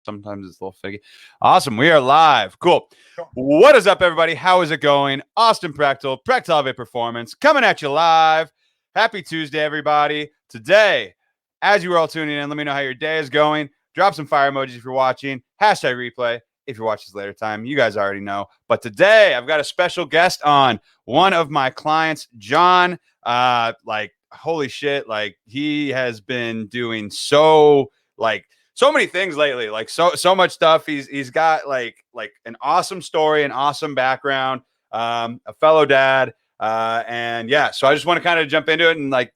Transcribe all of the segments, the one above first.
sometimes it's a little figgy. Awesome. We are live. Cool. What is up, everybody? How is it going? Austin prechtelevate Performance coming at you live. Happy Tuesday, everybody. Today, as you were all tuning in, let me know how your day is going. Drop some fire emojis if you're watching. Hashtag replay if you're watching this later time. You guys already know. But today, I've got a special guest on, one of my clients, John. Holy shit, like he has been doing so many things lately, like so much stuff. He's got like an awesome story, an awesome background, a fellow dad, and yeah, so I just want to kind of jump into it and I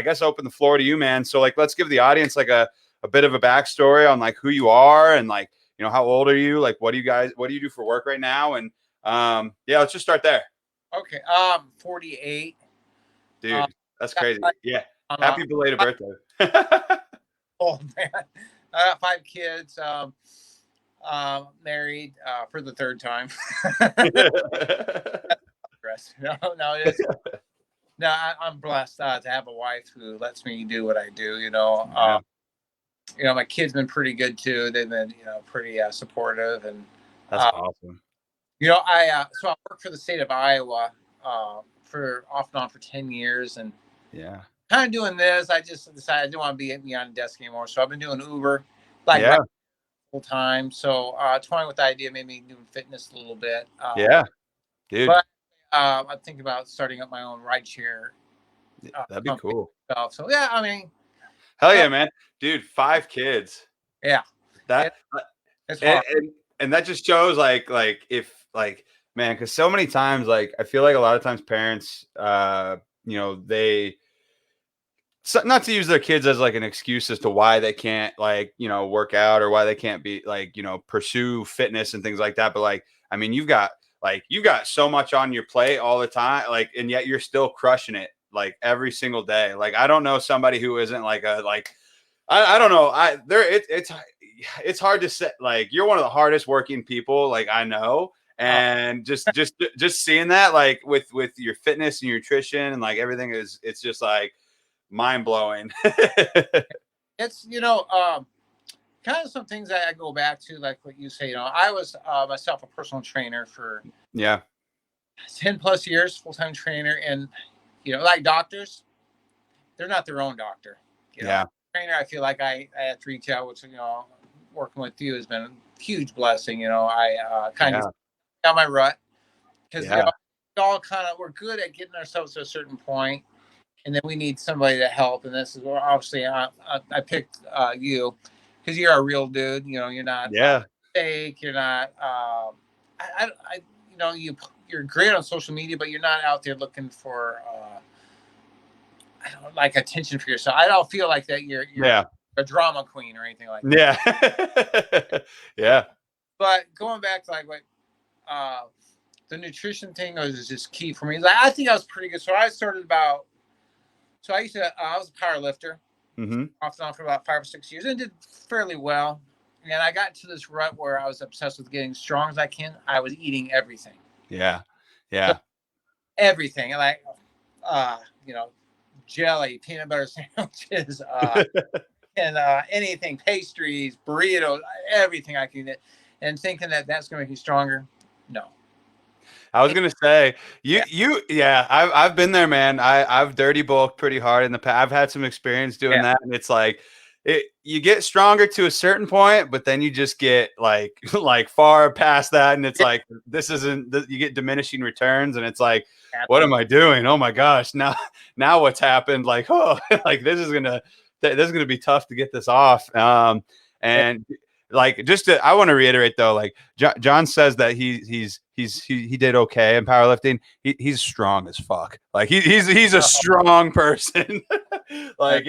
guess open the floor to you, man. So like, let's give the audience like a bit of a backstory on like who you are and like, you know, how old are you, like what do you do for work right now, and yeah, let's just start there. Okay, 48. Dude, that's crazy. Yeah. Happy belated birthday. Oh, man. I got 5 kids. Married for the 3rd time. I'm blessed to have a wife who lets me do what I do. My kids been pretty good too. They've been, pretty supportive, and that's awesome. I worked for the state of Iowa for off and on for 10 years, and yeah, kind of doing this. I just decided I didn't want to be behind a desk anymore, so I've been doing Uber full time. So toying with the idea, maybe doing fitness a little bit. Yeah, dude. But I'm thinking about starting up my own rideshare. That'd be cool. So yeah, I mean, hell yeah, man, dude. 5 kids. Yeah, it's hard. And that just shows like man, because so many times, like I feel like a lot of times parents, they, not to use their kids as like an excuse as to why they can't work out or why they can't be pursue fitness and things like that. But like, I mean, you've got so much on your plate all the time, like, and yet you're still crushing it like every single day. Like, I don't know somebody who isn't like I don't know. It's hard to say. Like, you're one of the hardest working people, like I know. And just seeing that, like with your fitness and your nutrition and like everything it's just like mind blowing. It's kind of some things that I go back to, like what you say. I was myself a personal trainer for 10 plus years, full-time trainer, and like doctors, they're not their own doctor. Trainer, I feel like I at retail, which working with you has been a huge blessing. I kind of got my rut because all kind of, we're good at getting ourselves to a certain point, and then we need somebody to help. And this is where obviously I picked you because you're a real dude. You're not fake. You're not. You're great on social media, but you're not out there looking for I don't like attention for yourself. I don't feel like that you're a drama queen or anything like that. Yeah. But going back to like what the nutrition thing was just key for me. Like, I think I was pretty good. So I started I was a power lifter off and on for about 5 or 6 years and did fairly well. And I got to this rut where I was obsessed with getting strong as I can. I was eating everything. Yeah. So everything. Like, jelly, peanut butter sandwiches, and anything, pastries, burritos, everything I can get, and thinking that that's going to make me stronger. No. I was gonna say I've been there, man. I've dirty bulked pretty hard in the past. I've had some experience doing that, and it's like you get stronger to a certain point, but then you just get like far past that, and it's like this isn't. You get diminishing returns, and it's like, what am I doing? Oh my gosh! Now what's happened? Like, oh, like this is gonna be tough to get this off. And like, I want to reiterate though, like John says that he did okay in powerlifting. He's strong as fuck. Like he's a strong person. Like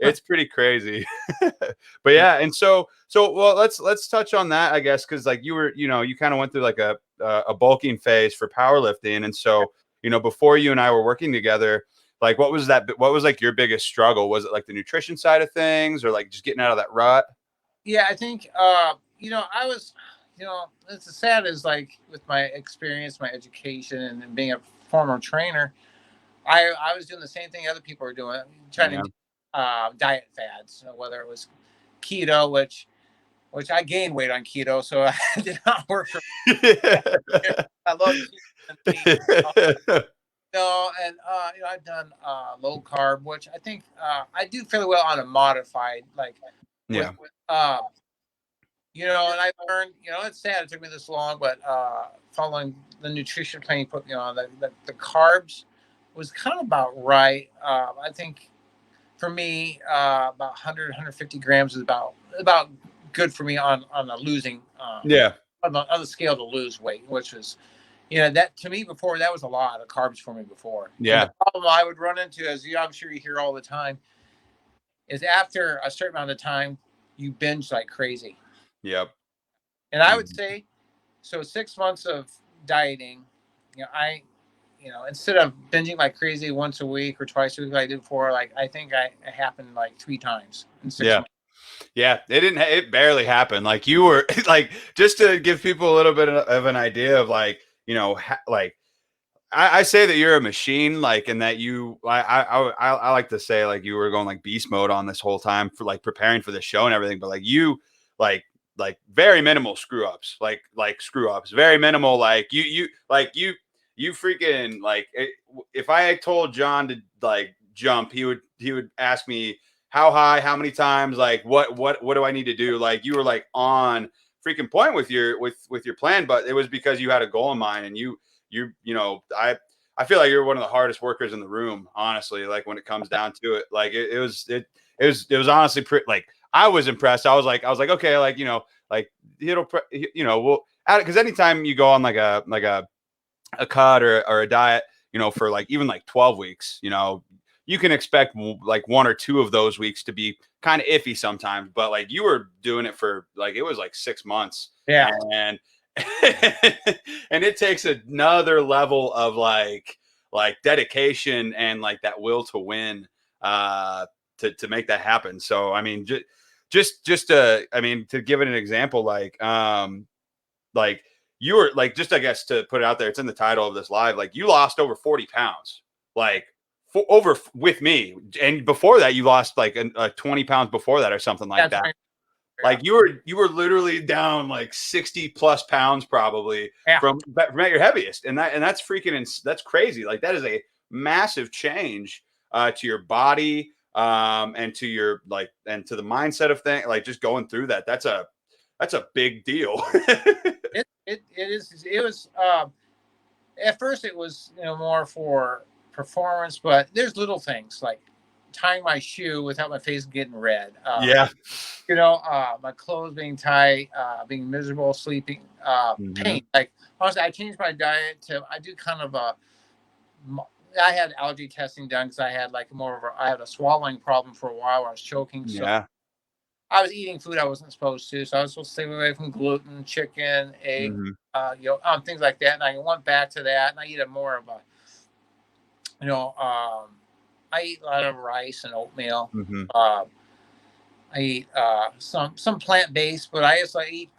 it's pretty crazy. But yeah, and so well, let's touch on that, I guess, because like you were, you kind of went through like a bulking phase for powerlifting, and so before you and I were working together, like what was like your biggest struggle? Was it like the nutrition side of things, or like just getting out of that rut? Yeah, I think I was, it's as sad as like with my experience, my education, and being a former trainer, I was doing the same thing other people are doing, trying to do diet fads, whether it was keto, which which I gained weight on keto, so it did not work for me. I love keto. No, and I've done low carb, which I think I do fairly well on a modified, like with and I learned, it's sad it took me this long, but following the nutrition plan you put me on, the carbs was kind of about right. I think for me, about 100, 150 grams is about good for me on a losing, on the scale to lose weight, which was, that to me before, that was a lot of carbs for me before. Yeah. And the problem I would run into, as I'm sure you hear all the time, is after a certain amount of time, you binge like crazy. Yep. And I would say, so 6 months of dieting, instead of binging like crazy once a week or twice a week like I did before, like I think it happened like 3 times in 6 months. Yeah, it barely happened. Like you were like, just to give people a little bit of an idea of like, like I say that you're a machine, like, and that I like to say like you were going like beast mode on this whole time for like preparing for the show and everything, but like you like very minimal screw ups, like screw ups, very minimal. Like you freaking like if I had told John to like jump, he would ask me how high, how many times, like what do I need to do? Like you were like on freaking point with your plan, but it was because you had a goal in mind, and I feel like you're one of the hardest workers in the room, honestly. Like when it comes down to it, like it was honestly pretty. Like I was impressed. I was like okay, like like it'll we'll add it, because anytime you go on like a cut or a diet, for like even like 12 weeks, you can expect like 1 or 2 of those weeks to be kind of iffy sometimes, but like you were doing it for like, it was like 6 months. Yeah. And and it takes another level of like dedication and like that will to win to make that happen. So I mean, just to give it an example, like you were like, just I guess to put it out there, it's in the title of this live, like you lost over 40 pounds, like over with me, and before that you lost like 20 pounds before that or something like that. Right. Like you were literally down like 60 plus pounds probably from at your heaviest, and that's freaking that's crazy. Like that is a massive change to your body, and to your and to the mindset of things, like just going through that. That's a big deal. It was at first it was more for performance, but there's little things like tying my shoe without my face getting red. My clothes being tight, being miserable, sleeping, pain. Like honestly, I changed my diet to, I do kind of I had allergy testing done because I had like I had a swallowing problem for a while where I was choking. So I was eating food I wasn't supposed to. So I was supposed to stay away from gluten, chicken, egg, things like that. And I went back to that, and I eat more of a, I eat a lot of rice and oatmeal. I eat some plant-based, but I also eat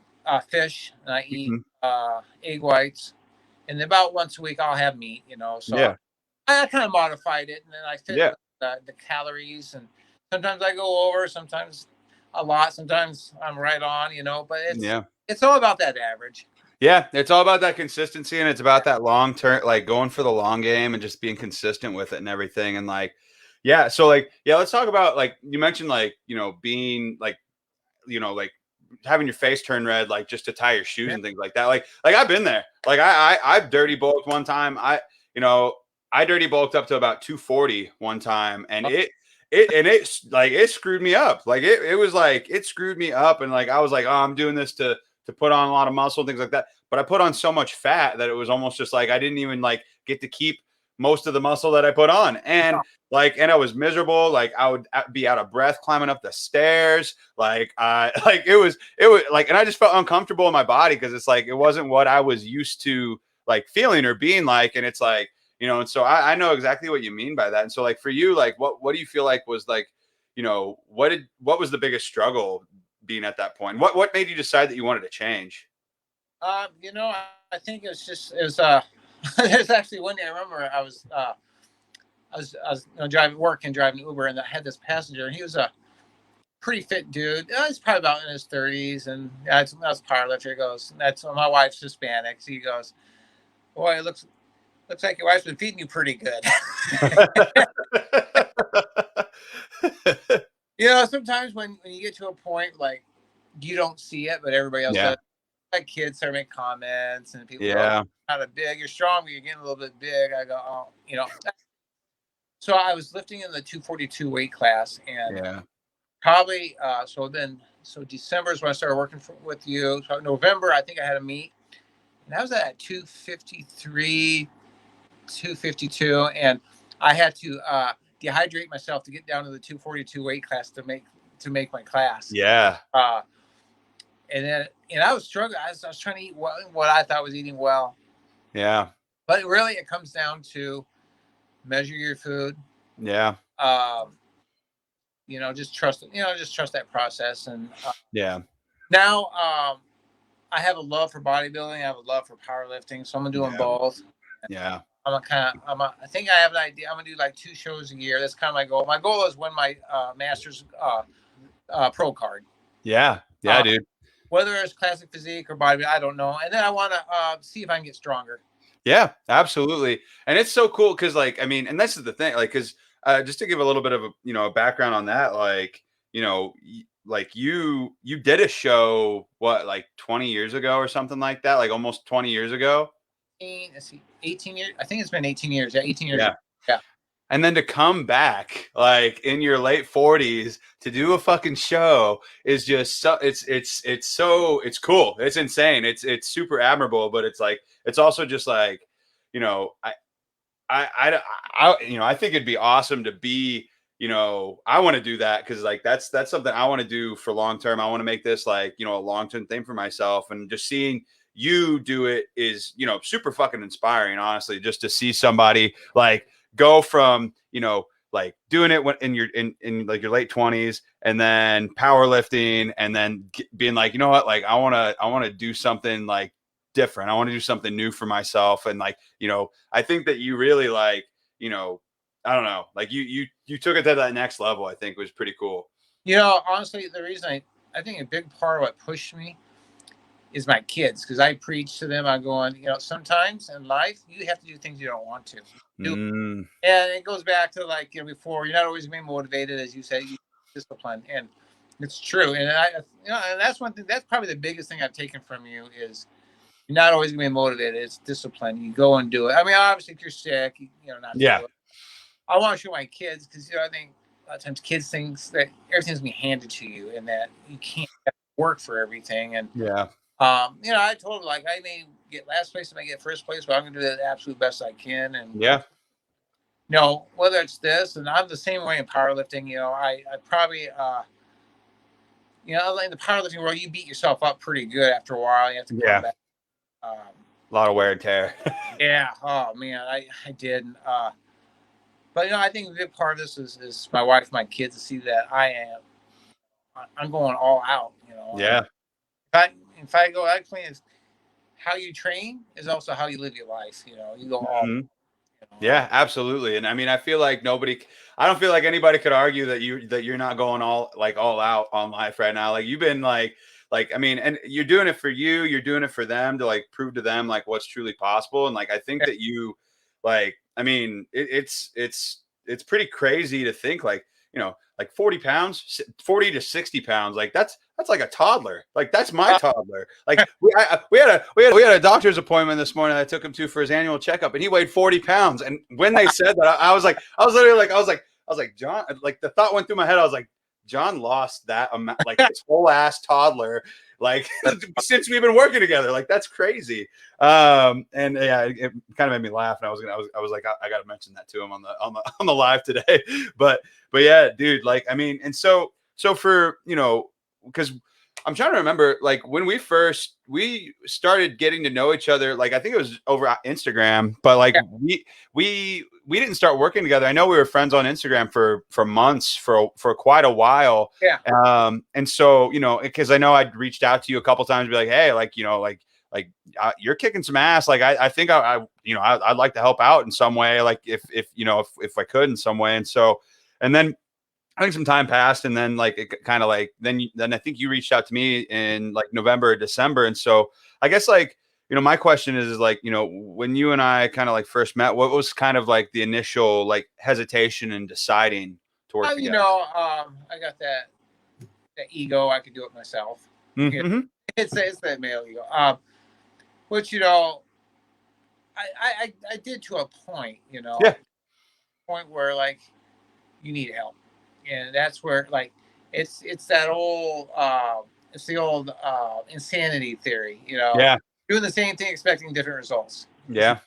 fish, and I eat egg whites. And about once a week I'll have meat, So I kind of modified it, and then I fit the calories, and sometimes I go over, sometimes a lot, sometimes I'm right on, but it's all about that average. Yeah, it's all about that consistency, and it's about that long term, like going for the long game and just being consistent with it and everything. And like, so like, let's talk about, like, you mentioned like, being like, like having your face turn red, like just to tie your shoes and things like that. Like I've been there. Like I've dirty bulked one time. I dirty bulked up to about 240 one time, and it screwed me up. Like it was like, it screwed me up. And like, I was like, oh, I'm doing this to put on a lot of muscle and things like that. But I put on so much fat that it was almost just like, I didn't even like get to keep most of the muscle that I put on. And and I was miserable. Like I would be out of breath climbing up the stairs. Like it was like, and I just felt uncomfortable in my body, because it's like, it wasn't what I was used to like feeling or being like. And it's like, and so I know exactly what you mean by that. And so like for you, like what do you feel like was like, what was the biggest struggle being at that point? What made you decide that you wanted to change? I think it was there's actually one day I remember I was driving Uber, and I had this passenger, and he was a pretty fit dude. He's probably about in his 30s, and that's powerlifter. He goes, that's my wife's Hispanic. So he goes, boy, it looks like your wife's been feeding you pretty good. You know, sometimes when you get to a point like you don't see it, but everybody else does. Like kids start making comments, and people go, "Kind of big. You're strong, but you're getting a little bit big." I go, "Oh, you know." So I was lifting in the 242 weight class, and probably so December is when I started working with you. So November, I think I had a meet, and I was at 253, 252, and I had to dehydrate myself to get down to the 242 weight class to make my class. And I was struggling. I was trying to eat what I thought was eating well. But really, it comes down to measure your food. You know, just trust it. You know, just trust that process. And now I have a love for bodybuilding. I have a love for powerlifting. So I'm doing both. I think I have an idea. I'm gonna do like 2 shows a year. That's kind of my goal. My goal is win my master's pro card. Dude. Whether it's classic physique or bodybuilding, I don't know. And then I want to see if I can get stronger. Yeah, absolutely. And it's so cool because, like, I mean, and this is the thing, like, because just to give a little bit of a background on that, like, like you did a show what, like 20 years ago or something like that, like almost 20 years ago. 18 years. I think it's been 18 years. Yeah, 18 years. Yeah. And then to come back like in your late 40s to do a fucking show is just so it's cool. It's insane. It's super admirable, but it's like it's also just like, I think it'd be awesome to be, I want to do that because like that's something I want to do for long term. I want to make this like, a long-term thing for myself, and just seeing you do it is, super fucking inspiring, honestly, just to see somebody like go from, like doing it when in like your late 20s and then powerlifting and then being like, you know what, like I want to do something like different. I want to do something new for myself. And like, I think that you really like, I don't know, like you took it to that next level. I think was pretty cool. Honestly, the reason I think a big part of what pushed me is my kids, because I preach to them. I go on, sometimes in life you have to do things you don't want to do. And it goes back to like, before, you're not always being motivated, as you say, you discipline, and it's true. And and that's one thing, that's probably the biggest thing I've taken from you is you're not always gonna be motivated. It's discipline. You go and do it. I mean, obviously if you're sick, not to do it. I want to show my kids, because I think a lot of times kids think that everything's gonna be handed to you and that you can't work for everything. And I told them, like, I may get last place, I may get first place, but I'm gonna do the absolute best I can. And whether it's this, and I'm the same way in powerlifting. I probably in the powerlifting world, you beat yourself up pretty good after a while. You have to come back. A lot of wear and tear. Oh man, I did. But I think a big part of this is my wife, my kids, to see that I'm going all out. If I go, actually, is how you train is also how you live your life. You go all. Yeah, absolutely. And I mean, I feel like I don't feel like anybody could argue that you're not going all out on life right now. Like you've been like, I mean, and you're doing it for you, you're doing it for them to like prove to them like what's truly possible. And like, I think that you like, I mean, it's pretty crazy to think like, like 40 pounds, 40 to 60 pounds. Like that's like a toddler. Like that's my toddler. Like we had a doctor's appointment this morning that I took him to for his annual checkup, and he weighed 40 pounds. And when they said that, I was like, John, like the thought went through my head. I was like, John lost that amount, like his whole ass toddler, like since we've been working together. Like that's crazy. And yeah, it kind of made me laugh. And I was like, I got to mention that to him on the live today. But yeah, dude, like, I mean, and so for, because I'm trying to remember, like when we started getting to know each other, like I think it was over Instagram, but like we didn't start working together. I know we were friends on Instagram for months, for quite a while. And so, because I know I'd reached out to you a couple times, be like, hey, like, you're kicking some ass. Like, I think I'd like to help out in some way. Like if I could in some way. And so, and then I think some time passed, and then like it kind of like then I think you reached out to me in like November or December, and so I guess like my question is like when you and I kind of like first met, what was kind of like the initial like hesitation in deciding to work together? I got that ego. I could do it myself. You know, Mm-hmm. it's that male ego. Which I did to a point. Yeah, Point where like you need help, and that's where like it's that old it's the old insanity theory. yeah, Doing the same thing expecting different results. yeah,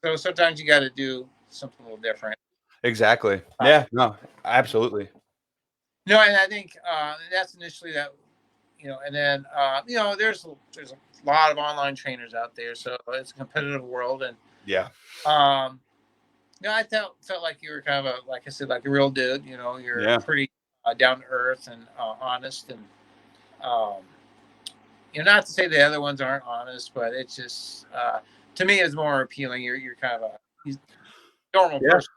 So sometimes you got to do something a little different. exactly. Uh, Yeah, no, absolutely. no, and I think that's initially that and then there's a lot of online trainers out there, so it's a competitive world, and Yeah, um, I felt like you were kind of like I said, like a real dude. You're yeah. pretty down to earth and honest, and um, not to say the other ones aren't honest, but it's just to me it's more appealing. You're kind of a normal Yeah. person.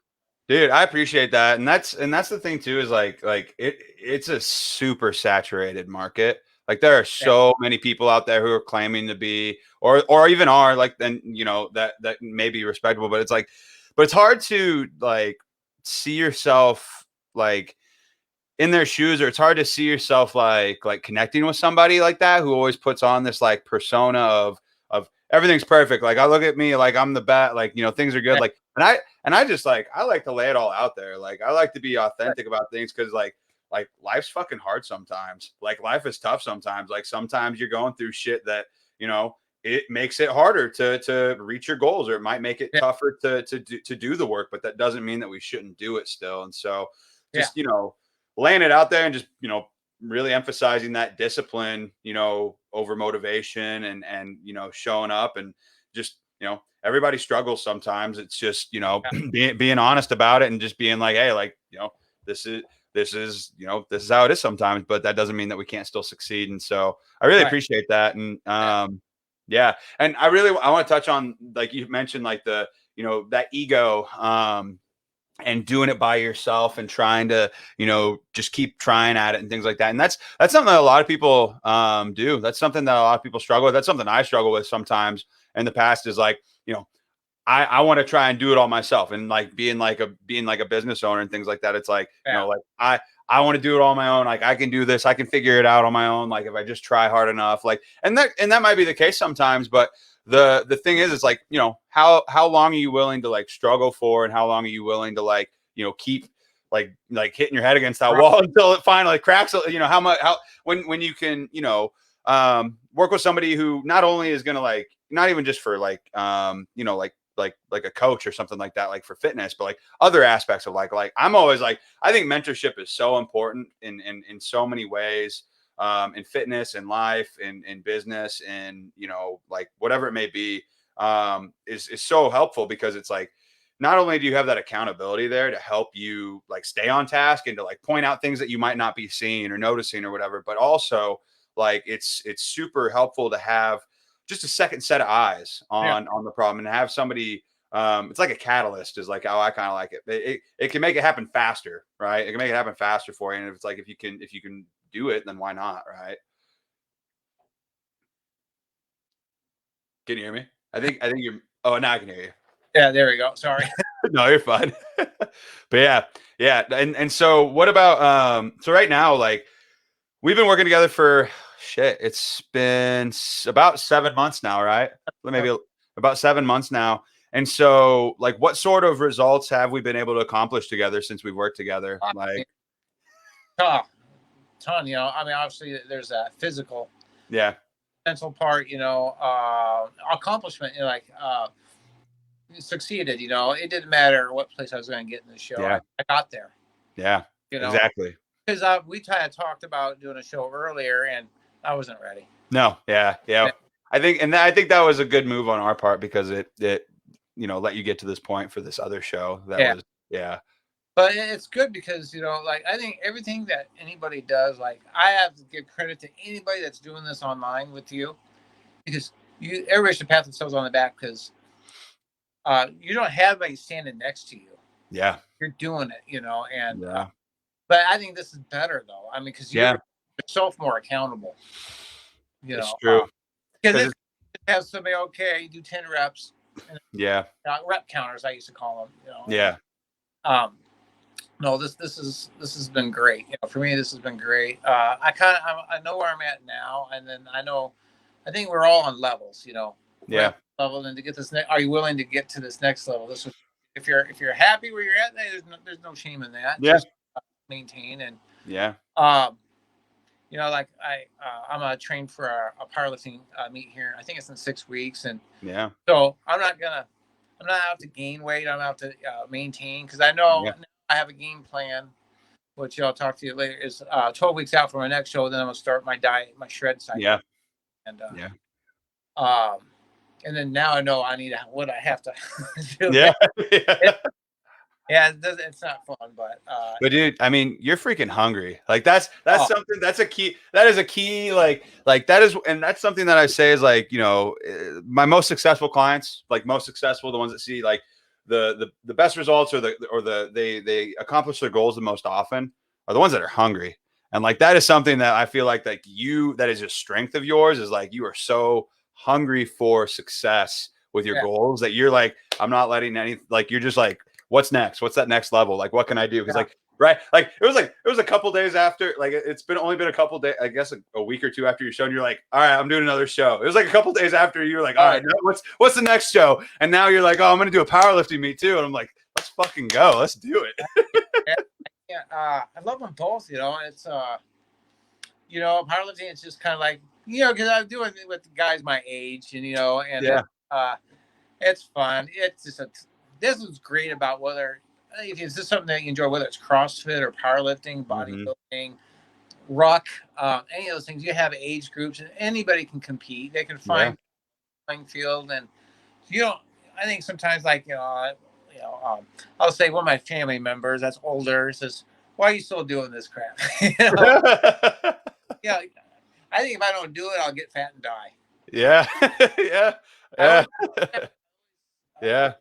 Dude, I appreciate that. And that's the thing too, is like it's a super saturated market. Like there are Yeah, so many people out there who are claiming to be or even are like then that may be respectable, but it's hard to like see yourself like in their shoes, or it's hard to see yourself like connecting with somebody like that who always puts on this like persona of everything's perfect. Like I look at me like I'm the best, like things are good. yeah, Like and I just like I like to lay it all out there. Like I like to be right. authentic about things because like life's fucking hard sometimes. Like life is tough sometimes. Like sometimes you're going through shit that it makes it harder to reach your goals, or it might make it Yeah, tougher to do the work, but that doesn't mean that we shouldn't do it still. And so yeah, just laying it out there and just really emphasizing that discipline over motivation, and showing up, and just everybody struggles sometimes. It's just yeah, being honest about it, and just being like, hey, like this is this is how it is sometimes, but that doesn't mean that we can't still succeed. And so I really right. appreciate that. And Yeah, yeah, and I want to touch on, like you mentioned, like the that ego, and doing it by yourself, and trying to just keep trying at it and things like that. And that's something that a lot of people do. That's something that a lot of people struggle with. That's something I struggle with sometimes in the past, is like I want to try and do it all myself, and like being like a business owner and things like that. It's like yeah, like I want to do it all on my own. Like I can do this, I can figure it out on my own, like if I just try hard enough. Like and that might be the case sometimes, but the thing is, it's like how long are you willing to like struggle for, and how long are you willing to like keep like hitting your head against that right. wall until it finally cracks. How much how when you can work with somebody who not only is gonna like, not even just for like like a coach or something like that, like for fitness, but like other aspects of like I'm always like, I think mentorship is so important in so many ways, in fitness and life, in business, and like whatever it may be, is so helpful, because it's like not only do you have that accountability there to help you like stay on task, and to like point out things that you might not be seeing or noticing or whatever, but also like it's super helpful to have just a second set of eyes Yeah, on the problem, and have somebody, it's like a catalyst, is like how I kind of like it. It can make it happen faster, right? It can make it happen faster for you. And if it's like, if you can do it, then why not, right? Can you hear me? I think you're, oh, now I can hear you. yeah. There we go. Sorry. No, you're fine. But yeah, yeah. And so what about so right now, like we've been working together for shit. It's been about 7 months now, right? Maybe about 7 months now. And so, like, what sort of results have we been able to accomplish together since we've worked together? Like, Tough, ton. I mean, obviously, there's that physical, yeah, mental part. Accomplishment. Succeeded. It didn't matter what place I was going to get in the show. I, yeah, I got there. yeah, You know, exactly. because we kind of talked about doing a show earlier, and I wasn't ready. No, yeah, yeah. Yeah, I think that was a good move on our part, because it let you get to this point for this other show. That yeah. was, yeah, But it's good because like I think everything that anybody does, like I have to give credit to anybody that's doing this online with you, because everybody should pat themselves on the back, because you don't have anybody standing next to you. yeah, You're doing it, and yeah, But I think this is better though. I mean, because you're Yeah, yourself more accountable. You it's know, true. because Because it's have somebody, okay, you do 10 reps, and yeah, rep counters I used to call them. You know, and yeah, um, no, this has been great. You know, for me, this has been great. I know where I'm at now, and then I think we're all on levels. You know, we're yeah, at level, and to get this, are you willing to get to this next level? This was, if you're happy where you're at, there's no shame in that. yeah, Just maintain and yeah, um, you know, like I'm a trained for a powerlifting meet here. I think it's in 6 weeks, and yeah, so I'm not out to gain weight. I'm out to maintain because I know yeah, I have a game plan, which I'll talk to you later. Is 12 weeks out from my next show. Then I'm gonna start my diet, my shred cycle, yeah, and yeah, um, and then now I know I need what I have to do. yeah. It, yeah, it's not fun, but But dude, I mean, you're freaking hungry. Like that's oh, something that's a key. That is a key. Like that is, and that's something that I say is like, my most successful clients, like most successful, the ones that see like the best results, or they accomplish their goals the most often, are the ones that are hungry. And like that is something that I feel like that is a strength of yours, is like you are so hungry for success with your yeah, goals that you're like, I'm not letting any, like you're just like, what's next? What's that next level? Like, what can I do? Because yeah. right, like it was a couple days after, like it's been only been a couple days, I guess a week or two after your show, and you're like, all right, I'm doing another show. It was like a couple days after you were like, all right, now what's the next show? And now you're like, oh, I'm gonna do a powerlifting meet too, and I'm like, let's fucking go, let's do it. Yeah, yeah. I love them both. You know, it's you know, powerlifting. It's just kind of like, you know, because I'm doing it with guys my age, and you know, and Yeah, it's fun. It's just this is great about whether if it's just something that you enjoy, whether it's CrossFit or powerlifting, mm-hmm. bodybuilding, ruck, any of those things. You have age groups, and anybody can compete. They can Yeah, find playing field, and you know, I think sometimes like I'll say one of my family members that's older says, "Why are you still doing this crap?" You know, yeah. I think if I don't do it, I'll get fat and die. yeah, yeah, I yeah, always, yeah.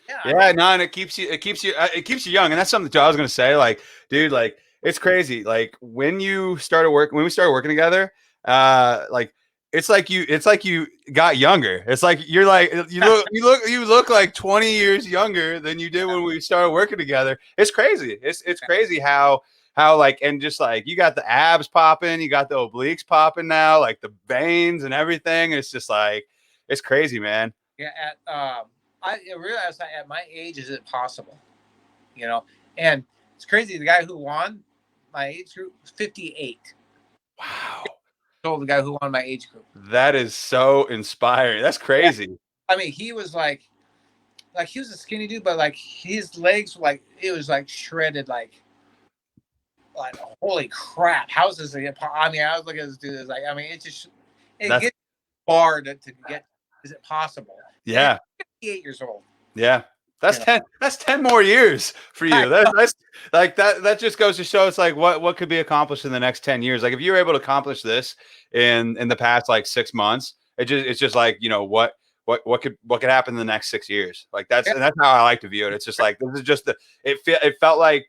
yeah, I Yeah, mean, no, and it keeps you young, and that's something too I was gonna say. Like, dude, like it's crazy. Like when we started working together, like it's like you got younger. It's like you're like you look like 20 years younger than you did when we started working together. It's crazy. It's crazy how like, and just like you got the abs popping, you got the obliques popping now, like the veins and everything. It's just like it's crazy, man. yeah. I realized that at my age, is it possible? You know, and it's crazy. The guy who won my age group was 58. Wow. Told the guy who won my age group. That is so inspiring. That's Yeah. crazy. I mean, he was like he was a skinny dude, but like his legs were like it was like shredded, like holy crap, how's this again? I mean, I was looking at this dude, it's like, I mean, it That's gets hard to get. Is it possible? And yeah. 58 years old. Yeah. You know, That's 10 more years for you. That's like that just goes to show it's like what could be accomplished in the next 10 years. Like if you're able to accomplish this in the past like 6 months, it's just like, what could happen in the next 6 years. Like yeah, and that's how I like to view it. It's just like this is just it felt like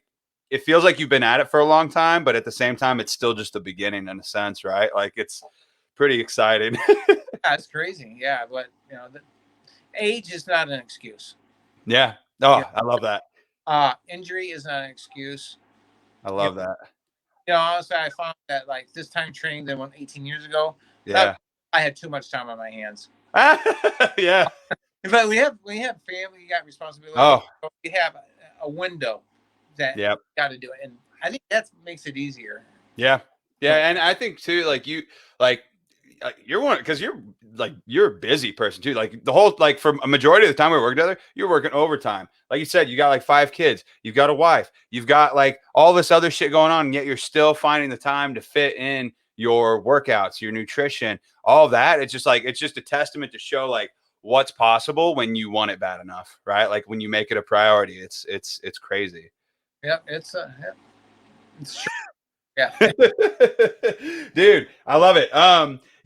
it feels like you've been at it for a long time, but at the same time, it's still just the beginning in a sense, right? Like it's pretty exciting. it's crazy. Yeah, but you know, the age is not an excuse. Yeah. Oh, Yeah. I love that. Injury is not an excuse. I You love that. know, honestly, I found that like this time training than 18 years ago, that Yeah. I had too much time on my hands. Yeah. But we have family, you got responsibility. Oh, We have a window that yeah. got to do it, and I think that makes it easier. Yeah. So, Yeah. And I think too, like you're one because you're a busy person too. Like the whole like for a majority of the time we work together, you're working overtime. Like you said, you got like 5 kids, you've got a wife, you've got like all this other shit going on, and yet you're still finding the time to fit in your workouts, your nutrition, all that. It's just like it's just a testament to show like what's possible when you want it bad enough, right? Like when you make it a priority. It's crazy. yeah, it's true. Yeah, Dude, I love it.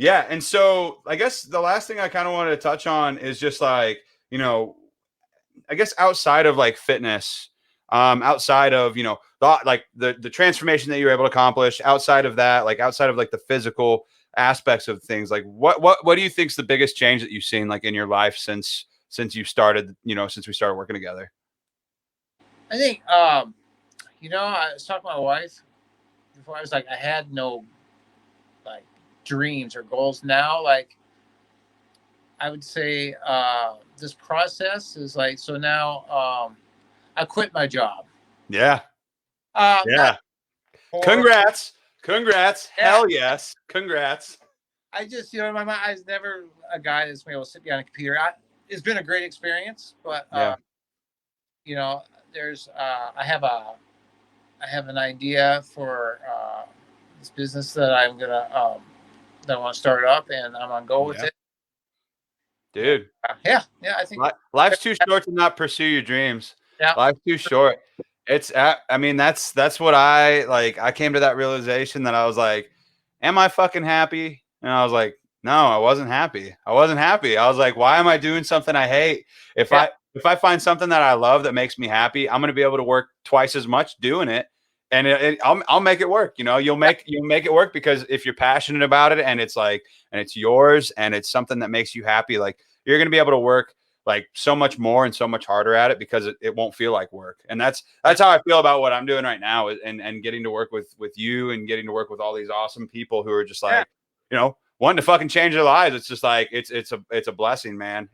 Yeah, and so I guess the last thing I kind of wanted to touch on is just like, I guess outside of like fitness, outside of, you know, the transformation that you were able to accomplish, outside of that, like outside of like the physical aspects of things, like what do you think is the biggest change that you've seen like in your life since you started, you know, since we started working together? I think, you know, I was talking to my wife before. I was like, I had no like dreams or goals. Now, like, I would say this process is like, so now I quit my job. Yeah. Not Yeah. horrible. Congrats. Congrats. Yeah. Hell yes. Congrats. I just, you know, in my mind, I was never a guy that's been able to sit behind a computer. It's been a great experience, but Yeah. you know, there's I have an idea for this business that I'm gonna that I want to start up, and I'm gonna go with Yeah. it. Dude. Yeah, yeah, I think Life's too short to not pursue your dreams. yeah, Life's too short. I mean, that's what I like. I came to that realization that I was like, am I fucking happy? And I was like, no, I wasn't happy. I wasn't happy. I was like, why am I doing something I hate? If yeah, I find something that I love that makes me happy, I'm going to be able to work twice as much doing it. And I'll make it work. You know, you'll make it work, because if you're passionate about it and it's like, and it's yours and it's something that makes you happy, like you're going to be able to work like so much more and so much harder at it, because it won't feel like work. And that's how I feel about what I'm doing right now, and getting to work with you and getting to work with all these awesome people who are just like, you know, wanting to fucking change their lives. It's just like, it's a blessing, man.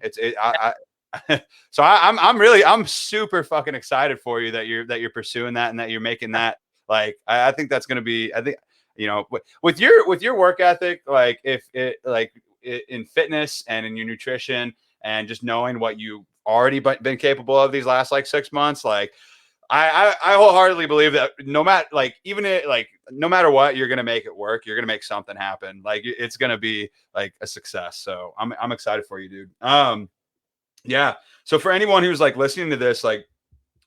So I'm super fucking excited for you that you're pursuing that and that you're making that. Like, I think that's going to be, I think, you know, with your work ethic, like if it like in fitness and in your nutrition, and just knowing what you've already been capable of these last like 6 months, like I wholeheartedly believe that no matter like even it like no matter what, you're gonna make it work. You're gonna make something happen. Like it's gonna be like a success. So I'm excited for you, dude. Yeah. So for anyone who's like listening to this, like,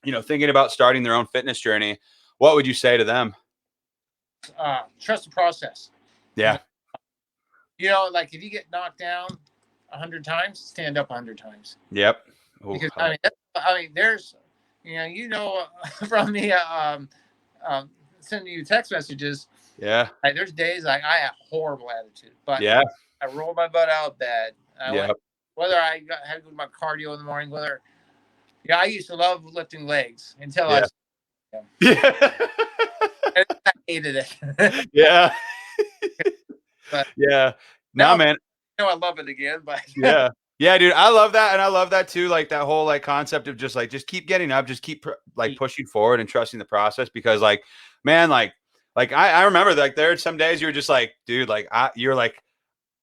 you know, thinking about starting their own fitness journey, what would you say to them? trust the process. Yeah. You know, like if you get knocked down 100 times, stand up 100 times. Yep. Ooh, Because I mean, there's, you know, from me sending you text messages. Yeah. Like, there's days like I have horrible attitude, but Yeah. I rolled my butt out of bed. Yeah. Whether I had to go to my cardio in the morning, whether I used to love lifting legs until Yeah. I hated it. Yeah. But Yeah. now, Man. I love it again. But Yeah. Yeah, dude. I love that. And I love that too. Like that whole like concept of just like, just keep getting up, just keep like pushing forward and trusting the process. Because like, man, like I remember like there are some days you're just like, dude, like you're like,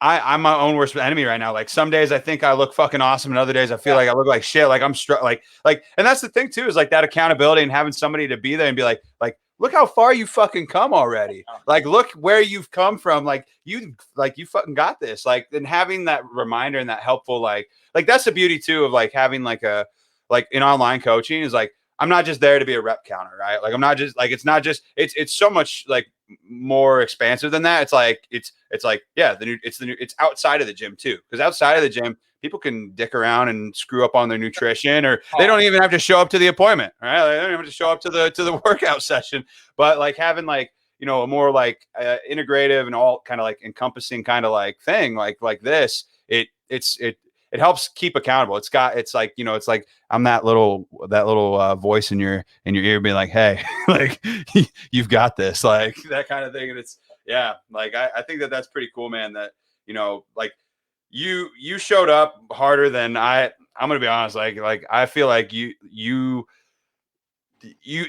I'm my own worst enemy right now. Like some days I think I look fucking awesome, and other days I feel like I look like shit. Like I'm like, and that's the thing too, is like that accountability and having somebody to be there and be like, look how far you fucking come already. Like, look where you've come from. Like you fucking got this. Like, and having that reminder and that helpful, like that's the beauty too of like having like in online coaching is like, I'm not just there to be a rep counter, right? Like I'm not just like, it's so much like more expansive than that. It's like, it's like, yeah, it's outside of the gym too. Because outside of the gym, people can dick around and screw up on their nutrition, or they don't even have to show up to the appointment, right? Like, they don't even have to show up to the workout session. But like having like, you know, a more like integrative and all kind of like encompassing kind of like thing like this, it helps keep accountable. It's like, you know, it's like I'm that little voice in your ear being like, hey, like you've got this, like that kind of thing. And it's, yeah, like I think that's pretty cool, man. That, you know, like you showed up harder than I'm gonna be honest. Like I feel like you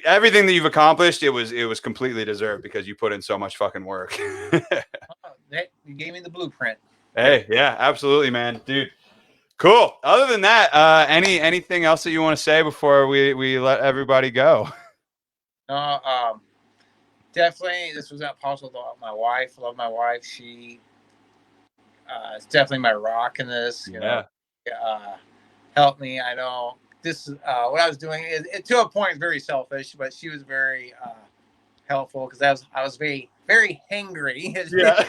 everything that you've accomplished, it was completely deserved, because you put in so much fucking work. You gave me the blueprint. Hey, yeah, absolutely, man, dude. Cool. Other than that, anything else that you want to say before we let everybody go? No, definitely this was not possible without my wife. I love my wife. She is definitely my rock in this. You know, helped me. I know this is what I was doing. It to a point is very selfish, but she was very helpful, because I was very very hangry. Yeah,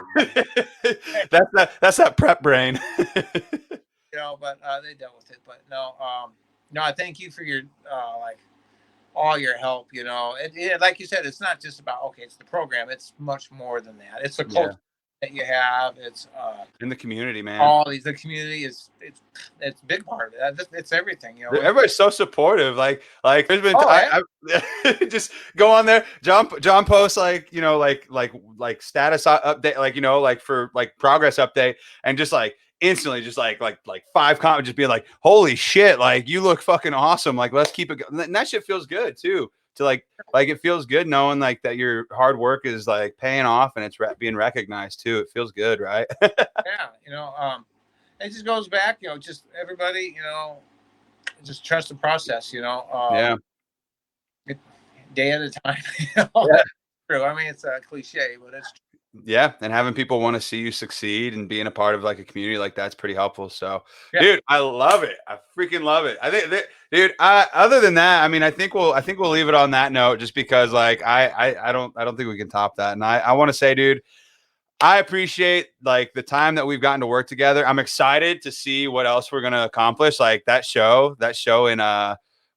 that's that prep brain. You know, but they dealt with it. But no, I thank you for your like all your help. Like you said, it's not just about, okay, it's the program. It's much more than that. It's the culture that you have. It's in the community, man. All these, the community is it's a big part of it. It's everything. Everybody's so supportive. Like there's been I just go on there. John posts like status update, like for like progress update, and just like instantly just like 5 comments just being like, holy shit, like you look fucking awesome, like let's keep it going. And that shit feels good too, to like it feels good knowing like that your hard work is like paying off and it's being recognized too. It feels good, right? Yeah, it just goes back, just everybody, just trust the process, Yeah. Day at a time. True. I mean, it's a cliche, but it's true. Yeah, and having people want to see you succeed and being a part of like a community like that's pretty helpful. So, dude, I love it. I freaking love it. I think, dude. Other than that, I mean, I think we'll leave it on that note, just because like I don't think we can top that. And I want to say, dude, I appreciate like the time that we've gotten to work together. I'm excited to see what else we're gonna accomplish. Like that show in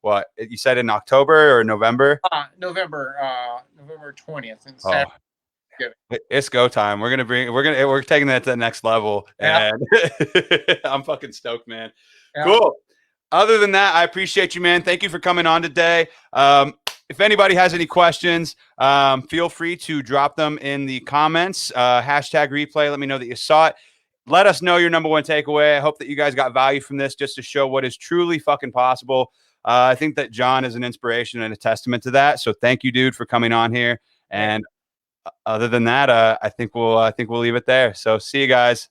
what you said in October or November? November 20th. Oh. It's go time. We're taking that to the next level, and I'm fucking stoked, man. Yeah. Cool. Other than that, I appreciate you, man. Thank you for coming on today. If anybody has any questions, feel free to drop them in the comments. #replay. Let me know that you saw it. Let us know your #1 takeaway. I hope that you guys got value from this, just to show what is truly fucking possible. I think that John is an inspiration and a testament to that. So thank you, dude, for coming on here. And other than that, I think we'll leave it there. So see you guys.